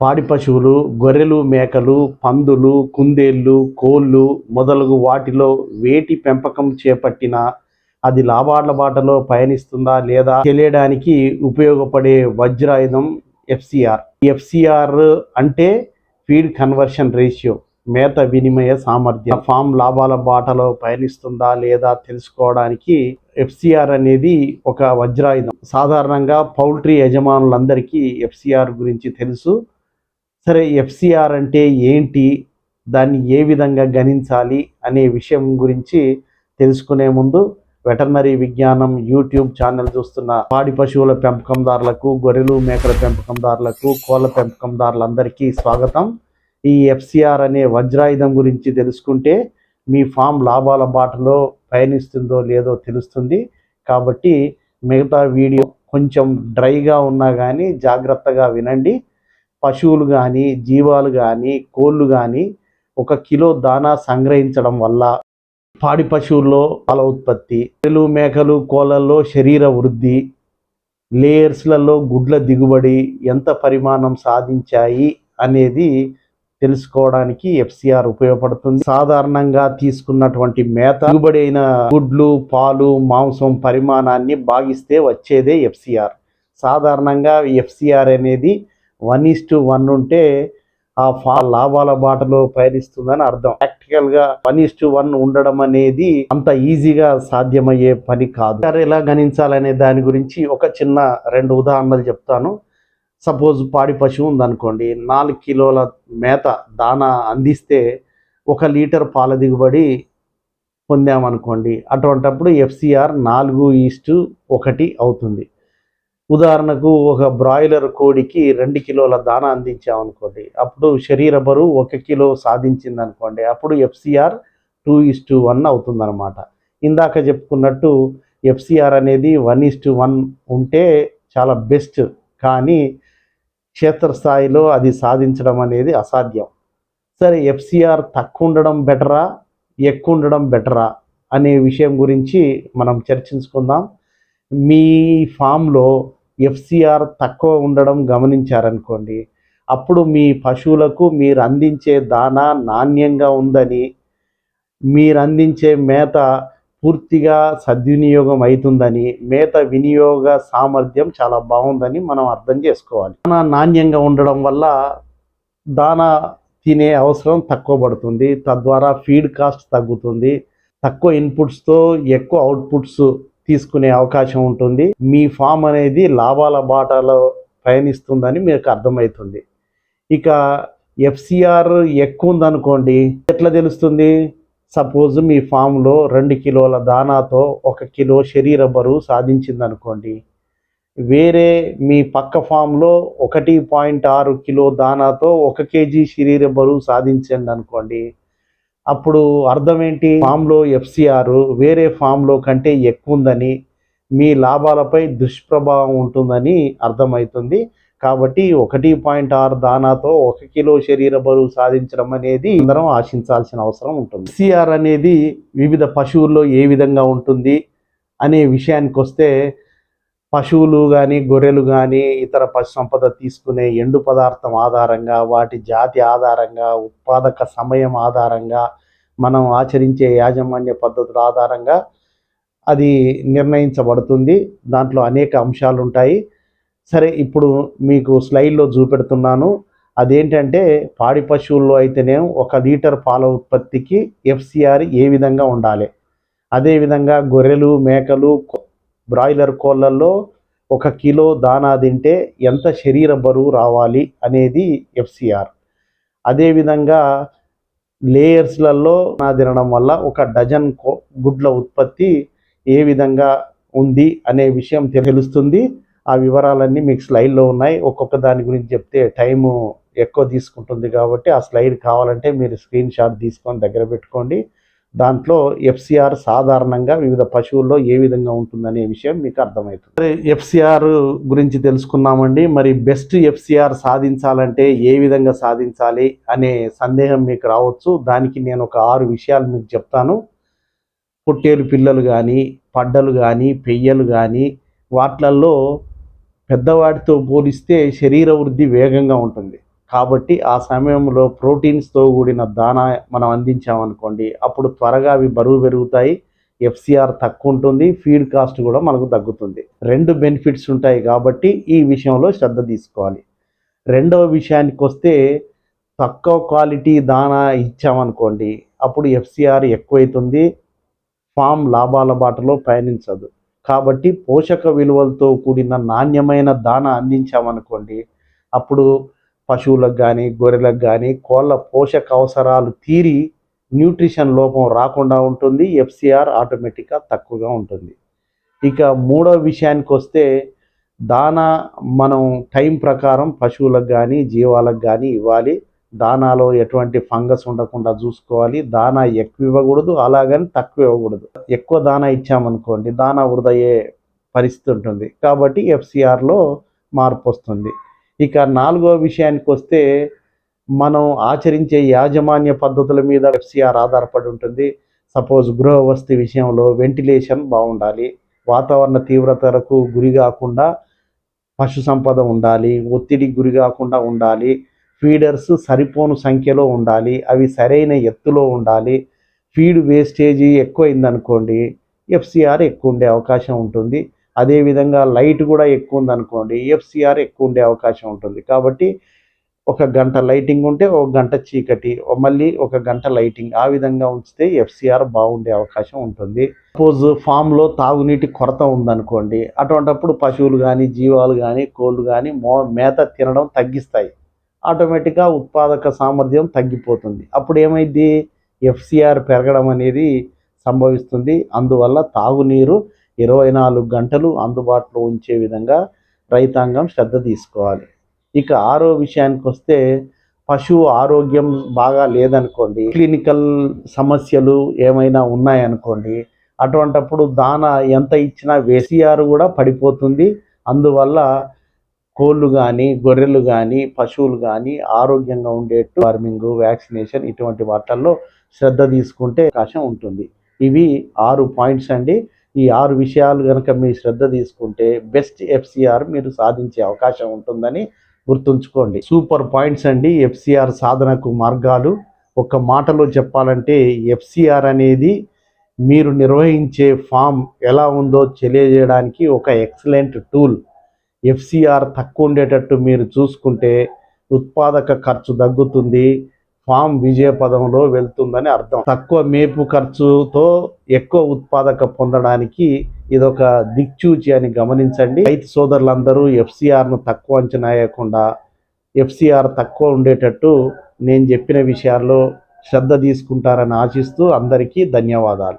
పాడి పశువులు, గొర్రెలు, మేకలు, పందులు, కుందేళ్ళు, కోళ్ళు మొదలగు వాటిలో వేటి పెంపకం చేపట్టినా అది లాభాల బాటలో పయనిస్తుందా లేదా తెలియడానికి ఉపయోగపడే వజ్రాయుధం ఎఫ్సిఆర్. ఎఫ్సిఆర్ అంటే ఫీడ్ కన్వర్షన్ రేషియో, మేత వినిమయ సామర్థ్యం. ఫామ్ లాభాల బాటలో పయనిస్తుందా లేదా తెలుసుకోవడానికి ఎఫ్సిఆర్ అనేది ఒక వజ్రాయుధం. సాధారణంగా పౌల్ట్రీ యజమానులందరికీ ఎఫ్సిఆర్ గురించి తెలుసు. సరే, ఎఫ్సిఆర్ అంటే ఏంటి, దాన్ని ఏ విధంగా గణించాలి అనే విషయం గురించి తెలుసుకునే ముందు వెటర్నరీ విజ్ఞానం యూట్యూబ్ ఛానల్ చూస్తున్న పాడి పశువుల పెంపకందారులకు, గొర్రెలు మేకల పెంపకందారులకు, కోళ్ళ పెంపకందారులందరికీ స్వాగతం. ఈ ఎఫ్సిఆర్ అనే వజ్రాయుధం గురించి తెలుసుకుంటే మీ ఫామ్ లాభాల బాటలో పయనిస్తుందో లేదో తెలుస్తుంది. కాబట్టి మిగతా వీడియో కొంచెం డ్రైగా ఉన్నా కానీ జాగ్రత్తగా వినండి. పశువులు కానీ, జీవాలు కానీ, కోళ్ళు కానీ 1 కిలో దానా సంగ్రహించడం వల్ల పాడి పశువుల్లో పాల ఉత్పత్తి, గొర్రెలు మేకలు కోళ్ళల్లో శరీర వృద్ధి, లేయర్స్లలో గుడ్ల దిగుబడి ఎంత పరిమాణం సాధించాయి అనేది తెలుసుకోవడానికి ఎఫ్సిఆర్ ఉపయోగపడుతుంది. సాధారణంగా తీసుకున్నటువంటి మేత, దిగుబడి అయిన గుడ్లు, పాలు, మాంసం పరిమాణాన్ని భాగిస్తే వచ్చేదే ఎఫ్సిఆర్. సాధారణంగా ఎఫ్సిఆర్ అనేది 1:1 ఉంటే ఆ లాభాల బాటలో పయనిస్తుందని అర్థం. ప్రాక్టికల్గా 1:1 ఉండడం అనేది అంత ఈజీగా సాధ్యమయ్యే పని కాదు. ఎలా గణించాలనే దాని గురించి ఒక చిన్న 2 ఉదాహరణలు చెప్తాను. సపోజ్ పాడి పశువు ఉందనుకోండి, 4 కిలోల మేత దానా అందిస్తే 1 లీటర్ పాల దిగుబడి పొందామనుకోండి. అటువంటప్పుడు ఎఫ్సిఆర్ 4:1 అవుతుంది. ఉదాహరణకు ఒక బ్రాయిలర్ కోడికి 2 కిలోల దానా అందించామనుకోండి, అప్పుడు శరీర బరువు 1 కిలో సాధించింది అనుకోండి, అప్పుడు ఎఫ్సిఆర్ 2:1 అవుతుందన్నమాట. ఇందాక చెప్పుకున్నట్టు ఎఫ్సిఆర్ అనేది 1:1 ఉంటే చాలా బెస్ట్, కానీ క్షేత్రస్థాయిలో అది సాధించడం అనేది అసాధ్యం. సరే, ఎఫ్సిఆర్ తక్కువ ఉండడం బెటరా, ఎక్కువ ఉండడం బెటరా అనే విషయం గురించి మనం చర్చించుకుందాం. మీ ఫామ్లో ఎఫ్సిఆర్ తక్కువ ఉండడం గమనించారనుకోండి, అప్పుడు మీ పశువులకు మీరు అందించే దానా నాణ్యంగా ఉందని, మీరు అందించే మేత పూర్తిగా సద్వినియోగం అవుతుందని, మేత వినియోగ సామర్థ్యం చాలా బాగుందని మనం అర్థం చేసుకోవాలి. దానా నాణ్యంగా ఉండడం వల్ల దానా తినే అవసరం తక్కువ పడుతుంది, తద్వారా ఫీడ్ కాస్ట్ తగ్గుతుంది, తక్కువ ఇన్పుట్స్తో ఎక్కువ అవుట్పుట్స్ తీసుకునే అవకాశం ఉంటుంది. మీ ఫామ్ అనేది లాభాల బాటలో పయనిస్తుందని మీకు అర్థమవుతుంది. ఇక ఎఫ్సిఆర్ ఎక్కువ ఉందనుకోండి, ఎట్లా తెలుస్తుంది? సపోజ్ మీ ఫామ్లో 2 కిలోల దానాతో 1 కిలో శరీర బరువు సాధించిందనుకోండి, వేరే మీ పక్క ఫామ్లో 1.6 కిలో దానాతో 1 కేజీ శరీర బరువు సాధించండి అనుకోండి, అప్పుడు అర్థం ఏంటి? ఫామ్లో ఎఫ్సిఆర్ వేరే ఫామ్లో కంటే ఎక్కువ ఉందని, మీ లాభాలపై దుష్ప్రభావం ఉంటుందని అర్థమవుతుంది. కాబట్టి 1.6 దానాతో 1 కిలో శరీర బరువు సాధించడం అనేది అందరం ఆశించాల్సిన అవసరం ఉంటుంది. ఎఫ్సిఆర్ అనేది వివిధ పశువుల్లో ఏ విధంగా ఉంటుంది అనే విషయానికి వస్తే, పశువులు కానీ, గొర్రెలు కానీ, ఇతర పశు సంపద తీసుకునే ఎండు పదార్థం ఆధారంగా, వాటి జాతి ఆధారంగా, ఉత్పాదక సమయం ఆధారంగా, మనం ఆచరించే యాజమాన్య పద్ధతుల ఆధారంగా అది నిర్ణయించబడుతుంది. దాంట్లో అనేక అంశాలు ఉంటాయి. సరే, ఇప్పుడు మీకు స్లైడ్లో చూపెడుతున్నాను. అదేంటంటే, పాడి పశువుల్లో అయితేనే 1 లీటర్ పాల ఉత్పత్తికి ఎఫ్సిఆర్ ఏ విధంగా ఉండాలి, అదేవిధంగా గొర్రెలు, మేకలు, బ్రాయిలర్ కోళ్ళల్లో 1 కిలో దానా తింటే ఎంత శరీర బరువు రావాలి అనేది ఎఫ్సిఆర్. అదేవిధంగా లేయర్స్లలో తినడం వల్ల 1 డజన్ గుడ్ల ఉత్పత్తి ఏ విధంగా ఉంది అనే విషయం తెలుస్తుంది. ఆ వివరాలన్నీ మీకు స్లైడ్లో ఉన్నాయి. ఒక్కొక్క దాని గురించి చెప్తే టైము ఎక్కువ తీసుకుంటుంది, కాబట్టి ఆ స్లైడ్ కావాలంటే మీరు స్క్రీన్ షాట్ తీసుకొని దగ్గర పెట్టుకోండి. దాంట్లో ఎఫ్సిఆర్ సాధారణంగా వివిధ పశువుల్లో ఏ విధంగా ఉంటుందనే విషయం మీకు అర్థమవుతుంది. ఎఫ్సిఆర్ గురించి తెలుసుకున్నామండి. మరి బెస్ట్ ఎఫ్సిఆర్ సాధించాలంటే ఏ విధంగా సాధించాలి అనే సందేహం మీకు రావచ్చు. దానికి నేను ఒక 6 విషయాలు మీకు చెప్తాను. పొట్టేలు పిల్లలు కానీ, పడ్డలు కానీ, పెయ్యలు కానీ, వాటిలలో పెద్దవాటితో పోలిస్తే శరీర వృద్ధి వేగంగా ఉంటుంది. కాబట్టి ఆ సమయంలో ప్రోటీన్స్తో కూడిన దానా మనం అందించామనుకోండి, అప్పుడు త్వరగా అవి బరువు పెరుగుతాయి, ఎఫ్సిఆర్ తక్కువ ఉంటుంది, ఫీడ్ కాస్ట్ కూడా మనకు తగ్గుతుంది. 2 బెనిఫిట్స్ ఉంటాయి కాబట్టి ఈ విషయంలో శ్రద్ధ తీసుకోవాలి. రెండవ విషయానికి వస్తే, తక్కువ క్వాలిటీ దానా ఇచ్చామనుకోండి, అప్పుడు ఎఫ్సిఆర్ ఎక్కువైతుంది, ఫామ్ లాభాల బాటలో పయనించదు. కాబట్టి పోషక విలువలతో కూడిన నాణ్యమైన దానా అందించామనుకోండి, అప్పుడు పశువులకు కానీ, గొర్రెలకు కానీ, కోళ్ళ పోషక అవసరాలు తీరి న్యూట్రిషన్ లోపం రాకుండా ఉంటుంది, ఎఫ్సిఆర్ ఆటోమేటిక్గా తక్కువగా ఉంటుంది. ఇక మూడో విషయానికి వస్తే, దానా మనం టైం ప్రకారం పశువులకు కానీ, జీవాలకు కానీ ఇవ్వాలి. దానాలో ఎటువంటి ఫంగస్ ఉండకుండా చూసుకోవాలి. దానా ఎక్కువ ఇవ్వకూడదు, అలాగని తక్కువ ఇవ్వకూడదు. ఎక్కువ దానా ఇచ్చామనుకోండి, దానా వృధా అయ్యే పరిస్థితి ఉంటుంది. కాబట్టి ఎఫ్సిఆర్లో మార్పు వస్తుంది. ఇక నాలుగో విషయానికి వస్తే, మనం ఆచరించే యాజమాన్య పద్ధతుల మీద ఎఫ్సిఆర్ ఆధారపడి ఉంటుంది. సపోజ్ గృహ వసతి విషయంలో వెంటిలేషన్ బాగుండాలి, వాతావరణ తీవ్రతలకు గురి కాకుండా పశు సంపద ఉండాలి, ఒత్తిడికి గురి కాకుండా ఉండాలి, ఫీడర్స్ సరిపోను సంఖ్యలో ఉండాలి, అవి సరైన ఎత్తులో ఉండాలి. ఫీడ్ వేస్టేజీ ఎక్కువైందనుకోండి, ఎఫ్సిఆర్ ఎక్కువ ఉండే అవకాశం ఉంటుంది. అదేవిధంగా లైట్ కూడా ఎక్కువ ఉందనుకోండి, ఎఫ్సిఆర్ ఎక్కువ ఉండే అవకాశం ఉంటుంది. కాబట్టి 1 గంట లైటింగ్ ఉంటే 1 గంట చీకటి, మళ్ళీ 1 గంట లైటింగ్, ఆ విధంగా ఉంచితే ఎఫ్సిఆర్ బాగుండే అవకాశం ఉంటుంది. సపోజ్ ఫామ్లో తాగునీటి కొరత ఉందనుకోండి, అటువంటప్పుడు పశువులు కానీ, జీవాలు కానీ, కోళ్ళు కానీ మేత తినడం తగ్గిస్తాయి. ఆటోమేటిక్గా ఉత్పాదక సామర్థ్యం తగ్గిపోతుంది. అప్పుడు ఏమైంది, ఎఫ్సిఆర్ పెరగడం అనేది సంభవిస్తుంది. అందువల్ల తాగునీరు 24 గంటలు అందుబాటులో ఉంచే విధంగా రైతాంగం శ్రద్ధ తీసుకోవాలి. ఇక ఆరో విషయానికి వస్తే, పశువు ఆరోగ్యం బాగా లేదనుకోండి, క్లినికల్ సమస్యలు ఏమైనా ఉన్నాయనుకోండి, అటువంటప్పుడు దానా ఎంత ఇచ్చినా ఎఫ్సిఆర్ కూడా పడిపోతుంది. అందువల్ల కోళ్ళు కానీ, గొర్రెలు కానీ, పశువులు కానీ ఆరోగ్యంగా ఉండేట్టు ఫార్మింగ్, వ్యాక్సినేషన్ ఇటువంటి వాటిల్లో శ్రద్ధ తీసుకుంటే అవకాశం ఉంటుంది. ఇవి 6 పాయింట్స్ అండి. ఈ 6 విషయాలు కనుక మీరు శ్రద్ధ తీసుకుంటే బెస్ట్ ఎఫ్సిఆర్ మీరు సాధించే అవకాశం ఉంటుందని గుర్తుంచుకోండి. సూపర్ పాయింట్స్ అండి ఎఫ్సిఆర్ సాధనకు మార్గాలు. ఒక మాటలో చెప్పాలంటే, ఎఫ్సిఆర్ అనేది మీరు నిర్వహించే ఫామ్ ఎలా ఉందో తెలియజేయడానికి ఒక ఎక్సలెంట్ టూల్. ఎఫ్సిఆర్ తక్కువ ఉండేటట్టు మీరు చూసుకుంటే ఉత్పాదక ఖర్చు తగ్గుతుంది, ఫామ్ విజయపదంలో వెళ్తుందని అర్థం. తక్కువ మేపు ఖర్చుతో ఎక్కువ ఉత్పాదక పొందడానికి ఇదొక దిక్చూచి అని గమనించండి. రైతు సోదరులందరూ ఎఫ్సిఆర్ను తక్కువ అంచనా వేయకుండా, ఎఫ్సిఆర్ తక్కువ ఉండేటట్టు నేను చెప్పిన విషయాల్లో శ్రద్ధ తీసుకుంటారని ఆశిస్తూ అందరికీ ధన్యవాదాలు.